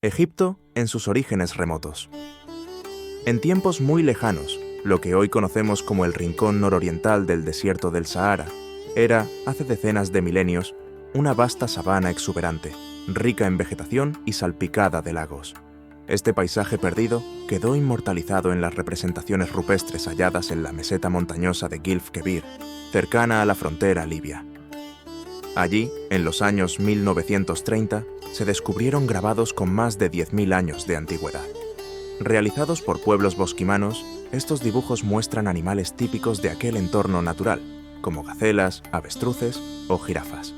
Egipto en sus orígenes remotos. En tiempos muy lejanos, lo que hoy conocemos como el rincón nororiental del desierto del Sahara era, hace decenas de milenios, una vasta sabana exuberante, rica en vegetación y salpicada de lagos. Este paisaje perdido quedó inmortalizado en las representaciones rupestres halladas en la meseta montañosa de Gilf Kebir, cercana a la frontera libia. Allí, en los años 1930, se descubrieron grabados con más de 10.000 años de antigüedad. Realizados por pueblos bosquimanos, estos dibujos muestran animales típicos de aquel entorno natural, como gacelas, avestruces o jirafas.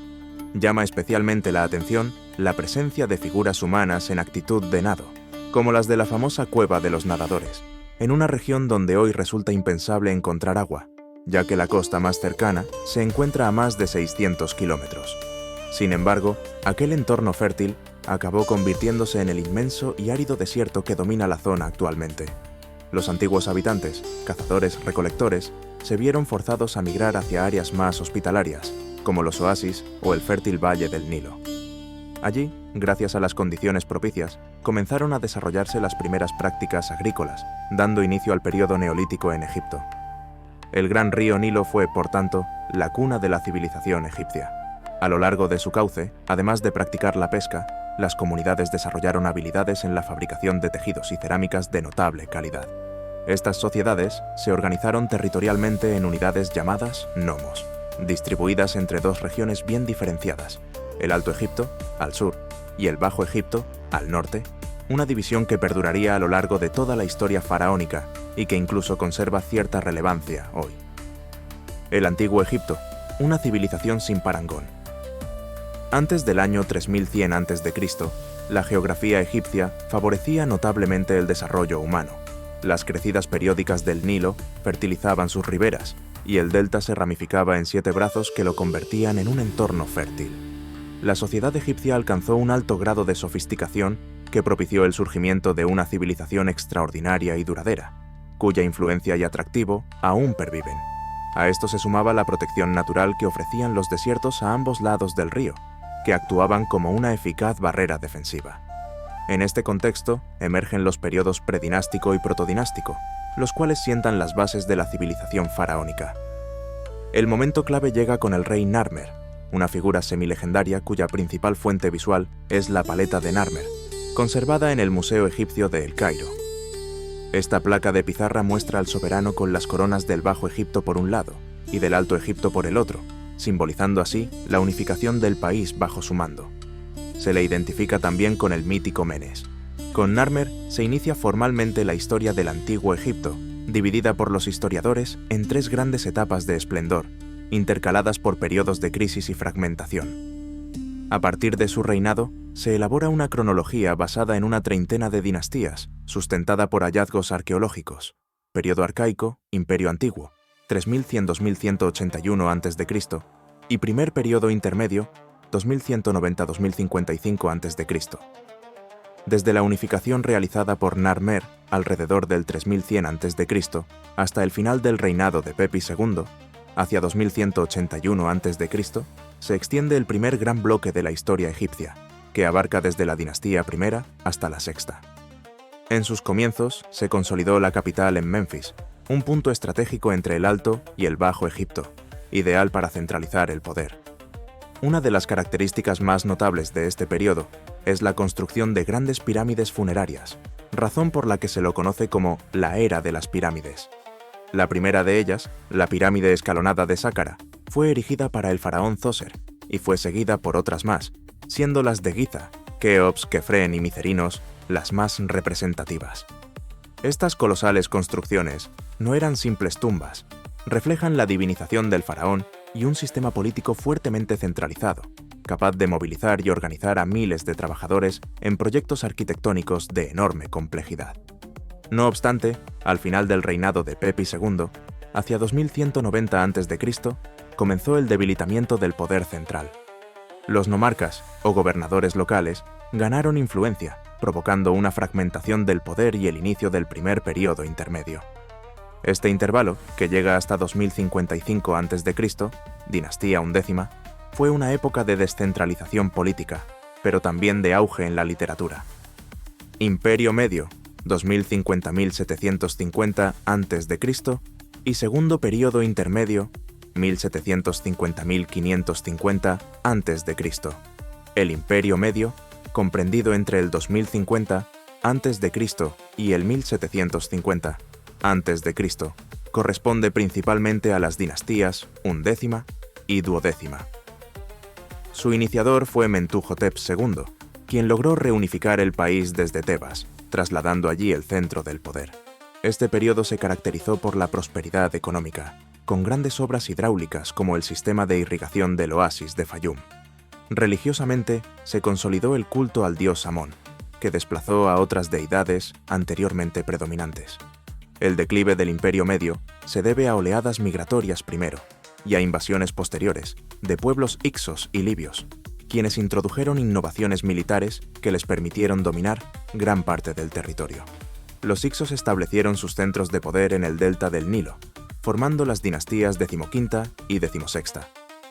Llama especialmente la atención la presencia de figuras humanas en actitud de nado, como las de la famosa Cueva de los Nadadores, en una región donde hoy resulta impensable encontrar agua, ya que la costa más cercana se encuentra a más de 600 kilómetros. Sin embargo, aquel entorno fértil acabó convirtiéndose en el inmenso y árido desierto que domina la zona actualmente. Los antiguos habitantes, cazadores-recolectores, se vieron forzados a migrar hacia áreas más hospitalarias, como los oasis o el fértil valle del Nilo. Allí, gracias a las condiciones propicias, comenzaron a desarrollarse las primeras prácticas agrícolas, dando inicio al período neolítico en Egipto. El gran río Nilo fue, por tanto, la cuna de la civilización egipcia. A lo largo de su cauce, además de practicar la pesca, las comunidades desarrollaron habilidades en la fabricación de tejidos y cerámicas de notable calidad. Estas sociedades se organizaron territorialmente en unidades llamadas nomos, distribuidas entre dos regiones bien diferenciadas, el Alto Egipto, al sur, y el Bajo Egipto, al norte, una división que perduraría a lo largo de toda la historia faraónica y que incluso conserva cierta relevancia hoy. El Antiguo Egipto, una civilización sin parangón. Antes del año 3100 a.C., la geografía egipcia favorecía notablemente el desarrollo humano. Las crecidas periódicas del Nilo fertilizaban sus riberas, y el delta se ramificaba en 7 brazos que lo convertían en un entorno fértil. La sociedad egipcia alcanzó un alto grado de sofisticación que propició el surgimiento de una civilización extraordinaria y duradera, cuya influencia y atractivo aún perviven. A esto se sumaba la protección natural que ofrecían los desiertos a ambos lados del río, que actuaban como una eficaz barrera defensiva. En este contexto emergen los periodos predinástico y protodinástico, los cuales sientan las bases de la civilización faraónica. El momento clave llega con el rey Narmer, una figura semilegendaria cuya principal fuente visual es la paleta de Narmer, conservada en el Museo Egipcio de El Cairo. Esta placa de pizarra muestra al soberano con las coronas del Bajo Egipto por un lado y del Alto Egipto por el otro, simbolizando así la unificación del país bajo su mando. Se le identifica también con el mítico Menes. Con Narmer se inicia formalmente la historia del Antiguo Egipto, dividida por los historiadores en 3 grandes etapas de esplendor, intercaladas por periodos de crisis y fragmentación. A partir de su reinado, se elabora una cronología basada en una treintena de dinastías, sustentada por hallazgos arqueológicos: Periodo Arcaico, Imperio Antiguo, 3100-2181 a.C., y Primer Periodo Intermedio, 2190-2055 a.C. Desde la unificación realizada por Narmer alrededor del 3100 a.C. hasta el final del reinado de Pepi II, hacia 2181 a.C., se extiende el primer gran bloque de la historia egipcia, que abarca desde la dinastía I hasta la sexta. En sus comienzos se consolidó la capital en Menfis, un punto estratégico entre el Alto y el Bajo Egipto, ideal para centralizar el poder. Una de las características más notables de este periodo es la construcción de grandes pirámides funerarias, razón por la que se lo conoce como la Era de las Pirámides. La primera de ellas, la pirámide escalonada de Sácara, fue erigida para el faraón Zoser y fue seguida por otras más, siendo las de Giza, Keops, Kefren y Micerinos las más representativas. Estas colosales construcciones no eran simples tumbas, reflejan la divinización del faraón y un sistema político fuertemente centralizado, capaz de movilizar y organizar a miles de trabajadores en proyectos arquitectónicos de enorme complejidad. No obstante, al final del reinado de Pepi II, hacia 2190 a.C., comenzó el debilitamiento del poder central. Los nomarcas, o gobernadores locales, ganaron influencia, provocando una fragmentación del poder y el inicio del primer periodo intermedio. Este intervalo, que llega hasta 2055 a.C., dinastía XI, fue una época de descentralización política, pero también de auge en la literatura. Imperio Medio, 2050-1750 a.C., y Segundo Período Intermedio, 1750-1550 a.C. El Imperio Medio, comprendido entre el 2050 a.C. y el 1750 a.C., corresponde principalmente a las dinastías XI y XII. Su iniciador fue Mentuhotep II, quien logró reunificar el país desde Tebas, trasladando allí el centro del poder. Este periodo se caracterizó por la prosperidad económica, con grandes obras hidráulicas como el sistema de irrigación del oasis de Fayum. Religiosamente, se consolidó el culto al dios Amón, que desplazó a otras deidades anteriormente predominantes. El declive del Imperio Medio se debe a oleadas migratorias primero y a invasiones posteriores de pueblos hicsos y libios, quienes introdujeron innovaciones militares que les permitieron dominar gran parte del territorio. Los hicsos establecieron sus centros de poder en el delta del Nilo, formando las dinastías XV y XVI.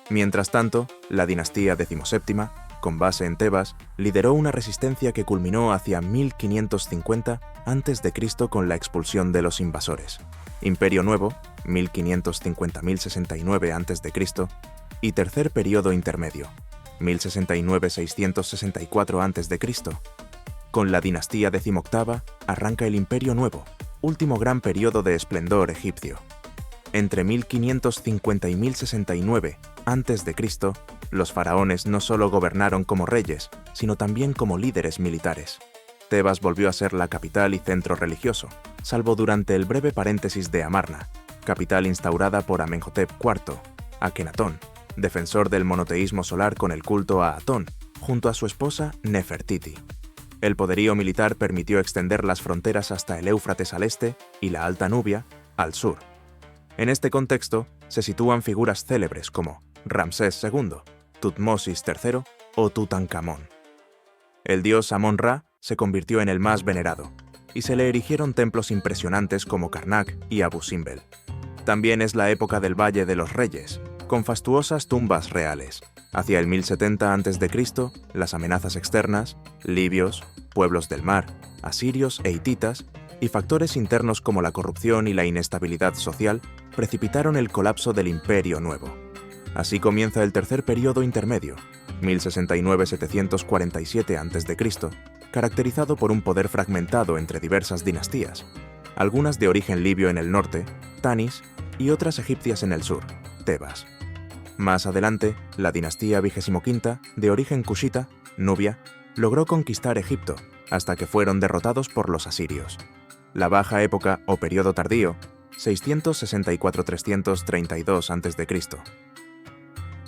Mientras tanto, la dinastía XVII, con base en Tebas, lideró una resistencia que culminó hacia 1550 a.C. con la expulsión de los invasores. Imperio Nuevo, 1550-1069 a.C., y Tercer Período Intermedio, 1069-664 a.C. Con la dinastía XVIII arranca el Imperio Nuevo, último gran periodo de esplendor egipcio. Entre 1550 y 1069 a.C., los faraones no solo gobernaron como reyes, sino también como líderes militares. Tebas volvió a ser la capital y centro religioso, salvo durante el breve paréntesis de Amarna, capital instaurada por Amenhotep IV, Akenatón, defensor del monoteísmo solar con el culto a Atón, junto a su esposa Nefertiti. El poderío militar permitió extender las fronteras hasta el Éufrates al este y la Alta Nubia al sur. En este contexto, se sitúan figuras célebres como Ramsés II, Tutmosis III o Tutankamón. El dios Amón-Ra se convirtió en el más venerado, y se le erigieron templos impresionantes como Karnak y Abu Simbel. También es la época del Valle de los Reyes, con fastuosas tumbas reales. Hacia el 1070 a.C., las amenazas externas, libios, pueblos del mar, asirios e hititas, y factores internos como la corrupción y la inestabilidad social, precipitaron el colapso del Imperio Nuevo. Así comienza el Tercer Período Intermedio, 1069-747 a.C., caracterizado por un poder fragmentado entre diversas dinastías, algunas de origen libio en el norte, Tanis, y otras egipcias en el sur, Tebas. Más adelante, la dinastía XXV, de origen cushita, Nubia, logró conquistar Egipto, hasta que fueron derrotados por los asirios. La Baja Época o Período Tardío, 664-332 a.C.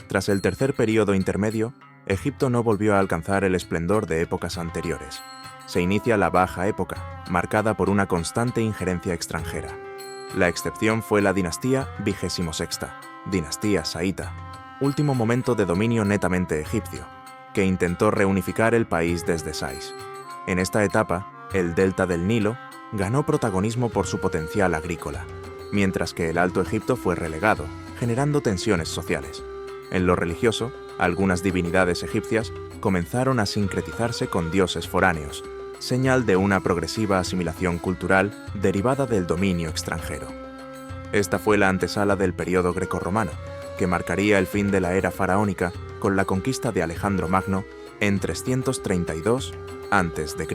Tras el Tercer Período Intermedio, Egipto no volvió a alcanzar el esplendor de épocas anteriores. Se inicia la Baja Época, marcada por una constante injerencia extranjera. La excepción fue la dinastía XXVI, dinastía saíta, último momento de dominio netamente egipcio, que intentó reunificar el país desde Sais. En esta etapa, el delta del Nilo ganó protagonismo por su potencial agrícola, mientras que el Alto Egipto fue relegado, generando tensiones sociales. En lo religioso, algunas divinidades egipcias comenzaron a sincretizarse con dioses foráneos, señal de una progresiva asimilación cultural derivada del dominio extranjero. Esta fue la antesala del período grecorromano, que marcaría el fin de la era faraónica con la conquista de Alejandro Magno en 332 a.C.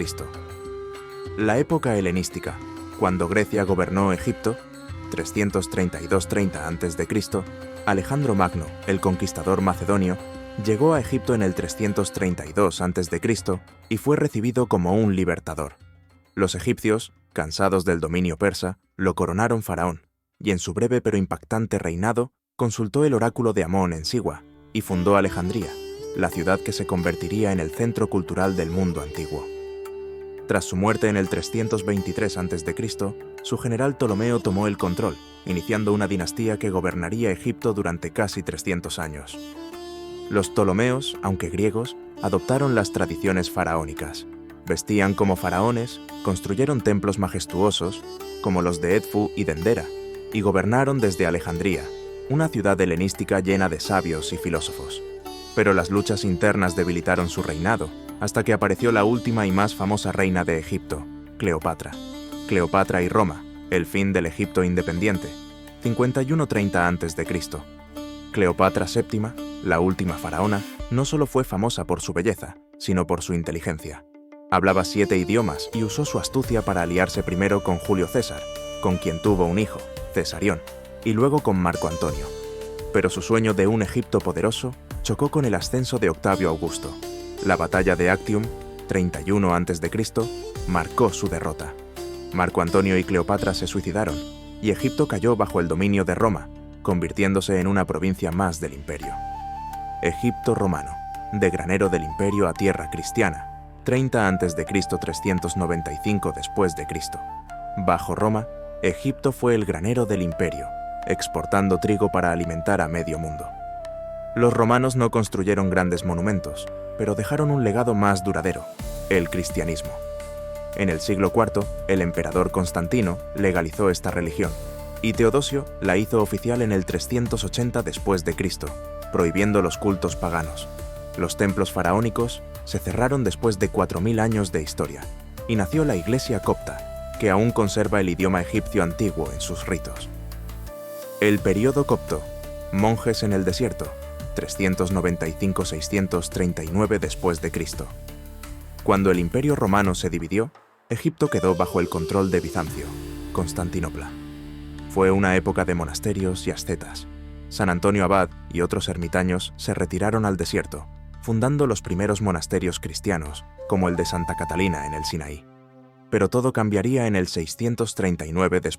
La época helenística, cuando Grecia gobernó Egipto, 332-30 a.C., Alejandro Magno, el conquistador macedonio, llegó a Egipto en el 332 a.C. y fue recibido como un libertador. Los egipcios, cansados del dominio persa, lo coronaron faraón, y en su breve pero impactante reinado consultó el oráculo de Amón en Siwa y fundó Alejandría, la ciudad que se convertiría en el centro cultural del mundo antiguo. Tras su muerte en el 323 a.C., su general Ptolomeo tomó el control, iniciando una dinastía que gobernaría Egipto durante casi 300 años. Los Ptolomeos, aunque griegos, adoptaron las tradiciones faraónicas. Vestían como faraones, construyeron templos majestuosos, como los de Edfu y Dendera, y gobernaron desde Alejandría, una ciudad helenística llena de sabios y filósofos. Pero las luchas internas debilitaron su reinado, hasta que apareció la última y más famosa reina de Egipto, Cleopatra. Cleopatra y Roma, el fin del Egipto independiente, 51-30 a.C. Cleopatra VII, la última faraona, no solo fue famosa por su belleza, sino por su inteligencia. Hablaba 7 idiomas y usó su astucia para aliarse primero con Julio César, con quien tuvo un hijo, Cesarión, y luego con Marco Antonio. Pero su sueño de un Egipto poderoso chocó con el ascenso de Octavio Augusto. La batalla de Actium, 31 a.C., marcó su derrota. Marco Antonio y Cleopatra se suicidaron, y Egipto cayó bajo el dominio de Roma, convirtiéndose en una provincia más del imperio. Egipto romano, de granero del imperio a tierra cristiana, 30 a.C., 395 d.C. Bajo Roma, Egipto fue el granero del imperio, exportando trigo para alimentar a medio mundo. Los romanos no construyeron grandes monumentos, pero dejaron un legado más duradero, el cristianismo. En el siglo IV, el emperador Constantino legalizó esta religión, y Teodosio la hizo oficial en el 380 d.C., prohibiendo los cultos paganos. Los templos faraónicos se cerraron después de 4000 años de historia, y nació la Iglesia copta, que aún conserva el idioma egipcio antiguo en sus ritos. El período copto, monjes en el desierto, 395-639 d.C. Cuando el Imperio Romano se dividió, Egipto quedó bajo el control de Bizancio, Constantinopla. Fue una época de monasterios y ascetas. San Antonio Abad y otros ermitaños se retiraron al desierto, fundando los primeros monasterios cristianos, como el de Santa Catalina en el Sinaí. Pero todo cambiaría en el 639 d.C.,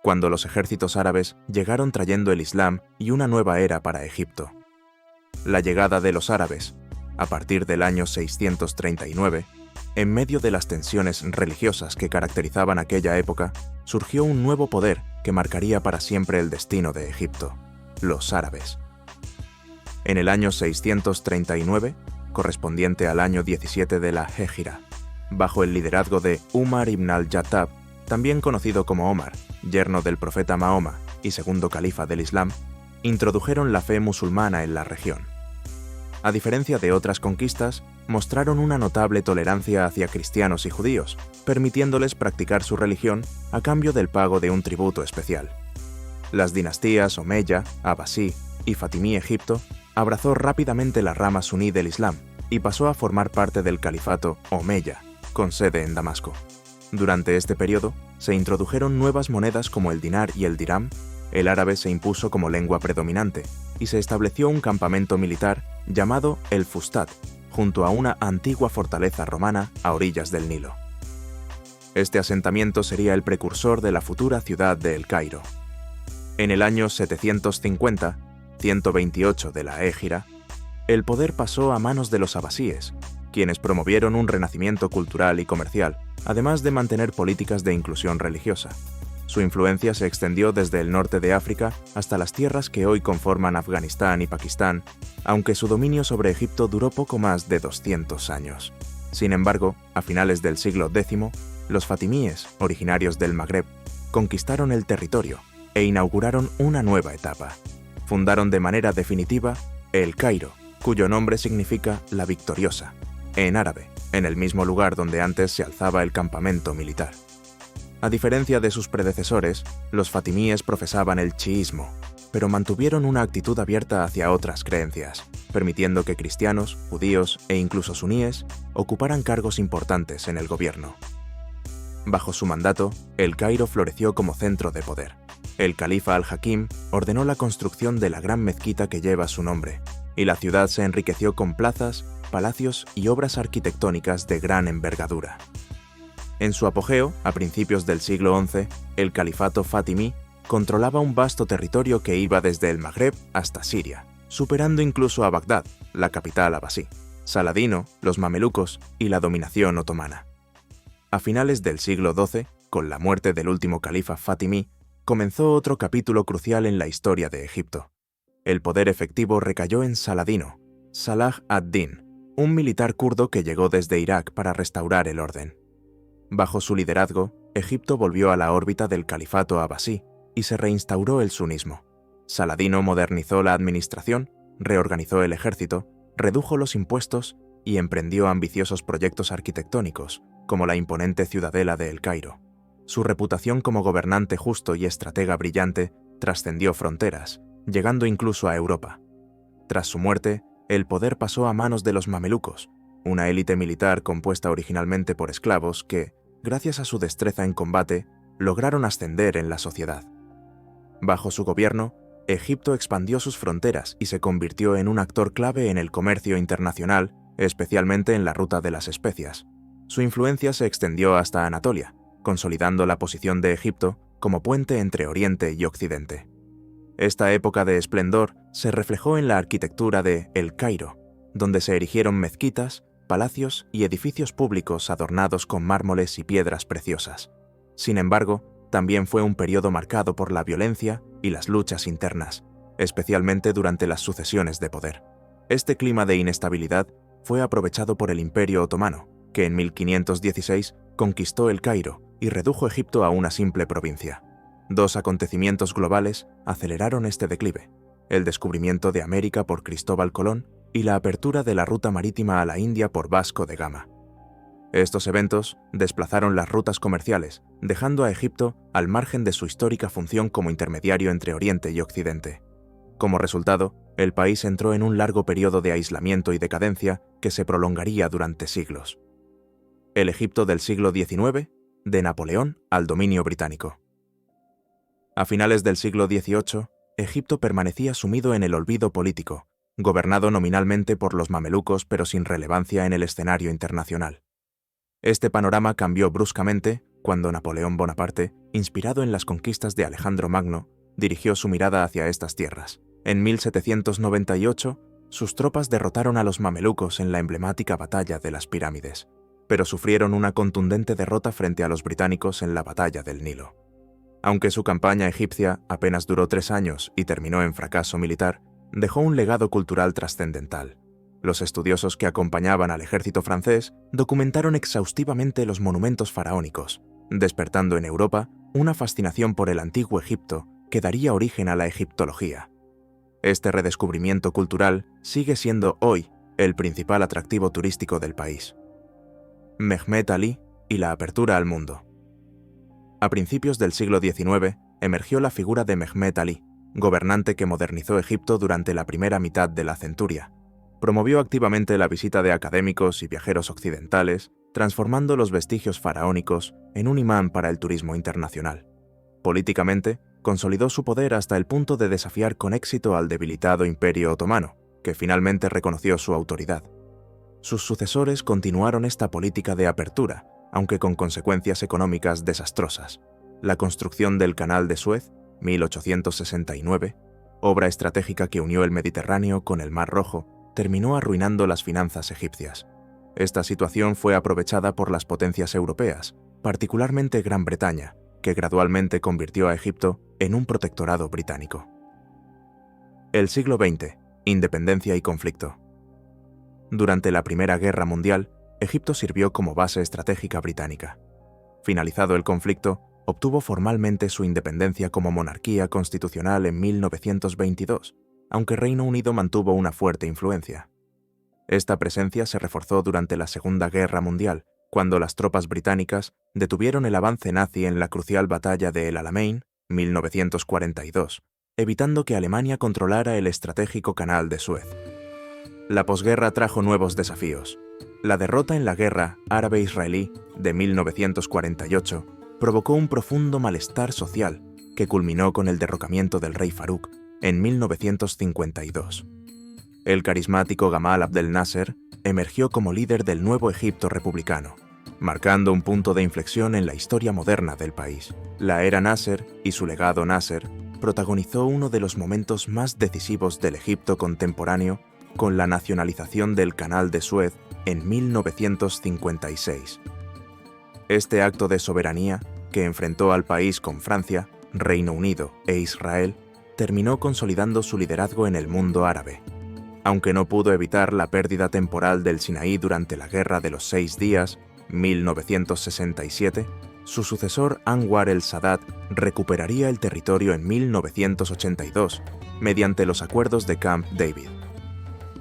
cuando los ejércitos árabes llegaron trayendo el Islam y una nueva era para Egipto. La llegada de los árabes, a partir del año 639, en medio de las tensiones religiosas que caracterizaban aquella época, surgió un nuevo poder que marcaría para siempre el destino de Egipto: los árabes. En el año 639, correspondiente al año 17 de la Hégira, bajo el liderazgo de Umar ibn al-Yattab, también conocido como Omar, yerno del profeta Mahoma y segundo califa del Islam, introdujeron la fe musulmana en la región. A diferencia de otras conquistas, mostraron una notable tolerancia hacia cristianos y judíos, permitiéndoles practicar su religión a cambio del pago de un tributo especial. Las dinastías Omeya, Abbasí y Fatimí Egipto abrazó rápidamente la rama suní del Islam y pasó a formar parte del califato Omeya, con sede en Damasco. Durante este periodo, se introdujeron nuevas monedas como el dinar y el dirham, el árabe se impuso como lengua predominante y se estableció un campamento militar llamado el Fustat, junto a una antigua fortaleza romana a orillas del Nilo. Este asentamiento sería el precursor de la futura ciudad de El Cairo. En el año 750, 128 de la Hégira, el poder pasó a manos de los abasíes, quienes promovieron un renacimiento cultural y comercial, además de mantener políticas de inclusión religiosa. Su influencia se extendió desde el norte de África hasta las tierras que hoy conforman Afganistán y Pakistán, aunque su dominio sobre Egipto duró poco más de 200 años. Sin embargo, a finales del siglo X, los fatimíes, originarios del Magreb, conquistaron el territorio e inauguraron una nueva etapa. Fundaron de manera definitiva El Cairo, cuyo nombre significa la victoriosa, en árabe, en el mismo lugar donde antes se alzaba el campamento militar. A diferencia de sus predecesores, los fatimíes profesaban el chiismo, pero mantuvieron una actitud abierta hacia otras creencias, permitiendo que cristianos, judíos e incluso suníes ocuparan cargos importantes en el gobierno. Bajo su mandato, El Cairo floreció como centro de poder. El califa al-Hakim ordenó la construcción de la gran mezquita que lleva su nombre, y la ciudad se enriqueció con plazas, palacios y obras arquitectónicas de gran envergadura. En su apogeo, a principios del siglo XI, el califato fatimí controlaba un vasto territorio que iba desde el Magreb hasta Siria, superando incluso a Bagdad, la capital abasí, Saladino, los mamelucos y la dominación otomana. A finales del siglo XII, con la muerte del último califa fatimí, comenzó otro capítulo crucial en la historia de Egipto. El poder efectivo recayó en Saladino, Salah ad-Din, un militar kurdo que llegó desde Irak para restaurar el orden. Bajo su liderazgo, Egipto volvió a la órbita del califato abasí y se reinstauró el sunismo. Saladino modernizó la administración, reorganizó el ejército, redujo los impuestos y emprendió ambiciosos proyectos arquitectónicos, como la imponente ciudadela de El Cairo. Su reputación como gobernante justo y estratega brillante trascendió fronteras, llegando incluso a Europa. Tras su muerte, el poder pasó a manos de los mamelucos, una élite militar compuesta originalmente por esclavos que, gracias a su destreza en combate, lograron ascender en la sociedad. Bajo su gobierno, Egipto expandió sus fronteras y se convirtió en un actor clave en el comercio internacional, especialmente en la ruta de las especias. Su influencia se extendió hasta Anatolia, consolidando la posición de Egipto como puente entre Oriente y Occidente. Esta época de esplendor se reflejó en la arquitectura de El Cairo, donde se erigieron mezquitas, palacios y edificios públicos adornados con mármoles y piedras preciosas. Sin embargo, también fue un periodo marcado por la violencia y las luchas internas, especialmente durante las sucesiones de poder. Este clima de inestabilidad fue aprovechado por el Imperio Otomano, que en 1516 conquistó El Cairo y redujo Egipto a una simple provincia. Dos acontecimientos globales aceleraron este declive: el descubrimiento de América por Cristóbal Colón y la apertura de la ruta marítima a la India por Vasco de Gama. Estos eventos desplazaron las rutas comerciales, dejando a Egipto al margen de su histórica función como intermediario entre Oriente y Occidente. Como resultado, el país entró en un largo periodo de aislamiento y decadencia que se prolongaría durante siglos. El Egipto del siglo XIX, de Napoleón al dominio británico. A finales del siglo XVIII, Egipto permanecía sumido en el olvido político, gobernado nominalmente por los mamelucos pero sin relevancia en el escenario internacional. Este panorama cambió bruscamente cuando Napoleón Bonaparte, inspirado en las conquistas de Alejandro Magno, dirigió su mirada hacia estas tierras. En 1798, sus tropas derrotaron a los mamelucos en la emblemática batalla de las Pirámides, pero sufrieron una contundente derrota frente a los británicos en la batalla del Nilo. Aunque su campaña egipcia apenas duró 3 años y terminó en fracaso militar, dejó un legado cultural trascendental. Los estudiosos que acompañaban al ejército francés documentaron exhaustivamente los monumentos faraónicos, despertando en Europa una fascinación por el antiguo Egipto que daría origen a la egiptología. Este redescubrimiento cultural sigue siendo hoy el principal atractivo turístico del país. Mehmet Ali y la apertura al mundo. A principios del siglo XIX emergió la figura de Mehmet Ali, gobernante que modernizó Egipto durante la primera mitad de la centuria. Promovió activamente la visita de académicos y viajeros occidentales, transformando los vestigios faraónicos en un imán para el turismo internacional. Políticamente, consolidó su poder hasta el punto de desafiar con éxito al debilitado Imperio Otomano, que finalmente reconoció su autoridad. Sus sucesores continuaron esta política de apertura, aunque con consecuencias económicas desastrosas. La construcción del Canal de Suez, 1869, obra estratégica que unió el Mediterráneo con el Mar Rojo, terminó arruinando las finanzas egipcias. Esta situación fue aprovechada por las potencias europeas, particularmente Gran Bretaña, que gradualmente convirtió a Egipto en un protectorado británico. El siglo XX, independencia y conflicto. Durante la Primera Guerra Mundial, Egipto sirvió como base estratégica británica. Finalizado el conflicto, obtuvo formalmente su independencia como monarquía constitucional en 1922, aunque Reino Unido mantuvo una fuerte influencia. Esta presencia se reforzó durante la Segunda Guerra Mundial, cuando las tropas británicas detuvieron el avance nazi en la crucial batalla de El Alamein, 1942, evitando que Alemania controlara el estratégico Canal de Suez. La posguerra trajo nuevos desafíos. La derrota en la guerra árabe-israelí de 1948 provocó un profundo malestar social que culminó con el derrocamiento del rey Farouk en 1952. El carismático Gamal Abdel Nasser emergió como líder del nuevo Egipto republicano, marcando un punto de inflexión en la historia moderna del país. La era Nasser y su legado Nasser protagonizó uno de los momentos más decisivos del Egipto contemporáneo con la nacionalización del Canal de Suez en 1956. Este acto de soberanía, que enfrentó al país con Francia, Reino Unido e Israel, terminó consolidando su liderazgo en el mundo árabe. Aunque no pudo evitar la pérdida temporal del Sinaí durante la Guerra de los 6 Días, 1967, su sucesor Anwar el-Sadat recuperaría el territorio en 1982, mediante los acuerdos de Camp David.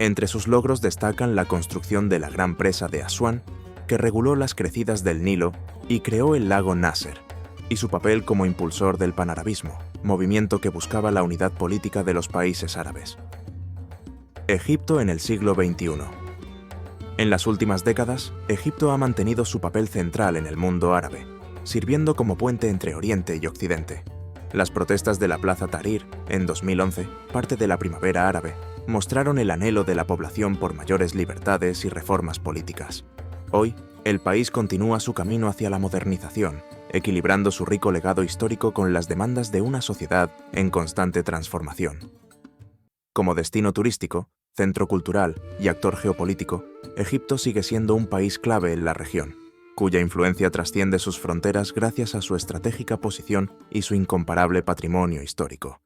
Entre sus logros destacan la construcción de la gran presa de Asuán, que reguló las crecidas del Nilo y creó el lago Nasser, y su papel como impulsor del panarabismo, movimiento que buscaba la unidad política de los países árabes. Egipto en el siglo XXI. En las últimas décadas, Egipto ha mantenido su papel central en el mundo árabe, sirviendo como puente entre Oriente y Occidente. Las protestas de la Plaza Tahrir, en 2011, parte de la primavera árabe, mostraron el anhelo de la población por mayores libertades y reformas políticas. Hoy, el país continúa su camino hacia la modernización, equilibrando su rico legado histórico con las demandas de una sociedad en constante transformación. Como destino turístico, centro cultural y actor geopolítico, Egipto sigue siendo un país clave en la región, cuya influencia trasciende sus fronteras gracias a su estratégica posición y su incomparable patrimonio histórico.